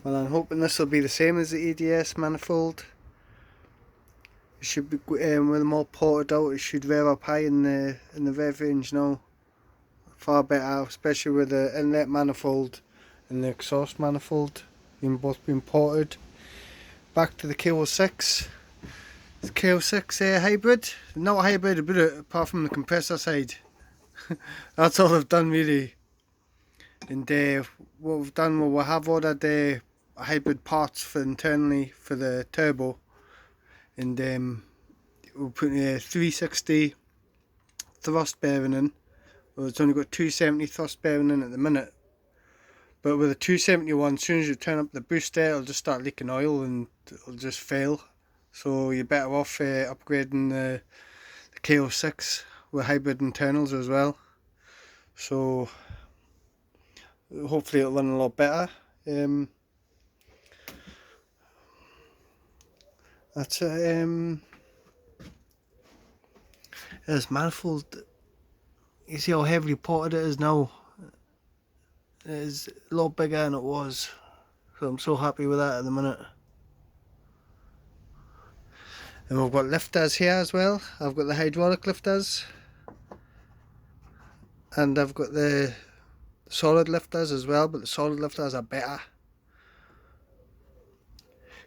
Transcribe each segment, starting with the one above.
Well, I'm hoping this will be the same as the EDS manifold. It should be with them all ported out. It should rev up high in the rev range now. Far better, especially with the inlet manifold and the exhaust manifold both being ported. Back to the ko6. It's ko6 hybrid. Not hybrid apart from the compressor side. That's all I've done really. And what we've done, well, we have ordered hybrid parts for internally for the turbo, and we're putting a 360 thrust bearing in. Well, it's only got 270 thrust bearing in at the minute, but with a 271, as soon as you turn up the booster, it'll just start leaking oil and it'll just fail. So you're better off upgrading the ko6 with hybrid internals as well. So hopefully it'll run a lot better. That's it. This manifold, you see how heavily ported it is now. It is a lot bigger than it was, so I'm so happy with that at the minute. And we've got lifters here as well. I've got the hydraulic lifters, and I've got the solid lifters as well, but the solid lifters are better.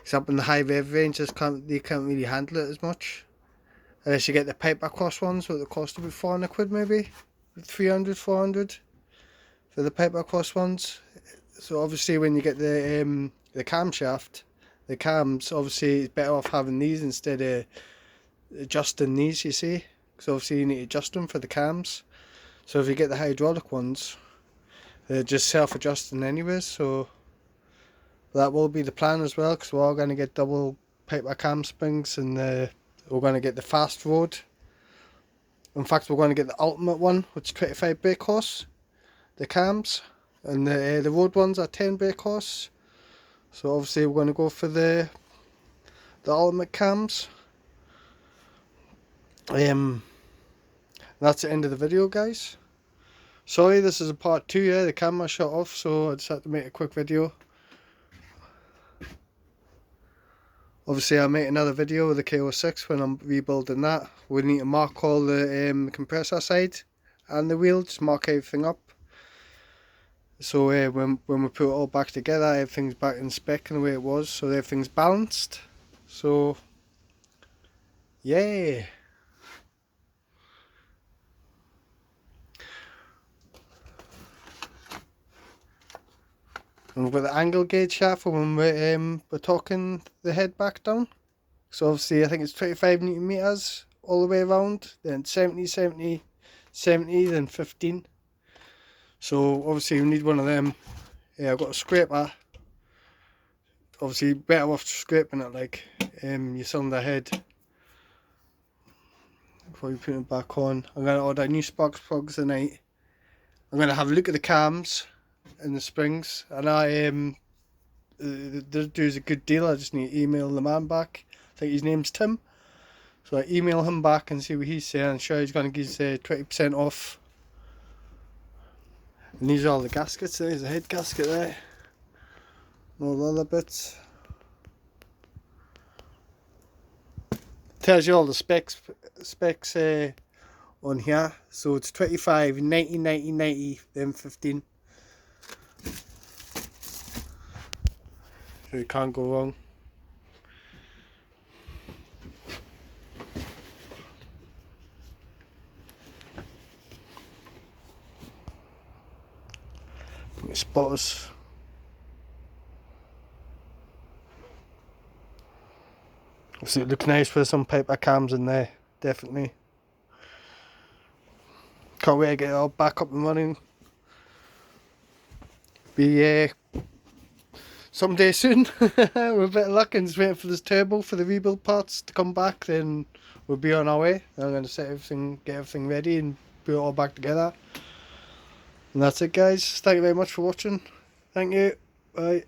Except in the high rev range, they can't really handle it as much. Unless you get the pipe across ones, what they cost about 400 quid maybe, 300, 400 for the pipe across ones. So obviously when you get the camshaft, the cams, obviously it's better off having these instead of adjusting these, you see, because obviously you need to adjust them for the cams. So if you get the hydraulic ones, they're just self-adjusting anyways, so that will be the plan as well, because we're all going to get double piper cam springs, and we're going to get the fast road. In fact, we're going to get the ultimate one, which is 25 brake horse, the cams, and the road ones are 10 brake horse. So obviously we're going to go for the ultimate cams. That's the end of the video, guys. Sorry, this is a part 2. Yeah, the camera shut off, so I just had to make a quick video. Obviously I'll make another video with the ko6 when I'm rebuilding that. We need to mark all the compressor side and the wheel, just mark everything up. So when we put it all back together, everything's back in spec and the way it was, so everything's balanced. So yeah. And we've got the angle gauge here for when we're torquing the head back down. So obviously I think it's 25 Newton meters all the way around, then 70, 70, 70, then 15. So obviously we need one of them. Yeah, I've got a scraper. Obviously better off scraping it like your cylinder head before you put it back on. I'm going to order new spark plugs tonight. I'm going to have a look at the cams and the springs, and the dude's a good deal. I just need to email the man back. I think his name's Tim, so I email him back and see what he's saying. I'm sure he's going to give us 20% off. And these are all the gaskets. There's a head gasket there, and all the other bits. Tells you all the specs on here. So it's 25, 90, 90, 90, then 15. So you can't go wrong. Spotters. So it looks nice with some paper cams in there, definitely. Can't wait to get it all back up and running. Be someday soon. With a bit of luck and just waiting for this turbo for the rebuild parts to come back, then we'll be on our way. I'm going to get everything ready and put it all back together. And that's it, guys. Thank you very much for watching. Thank you. Bye.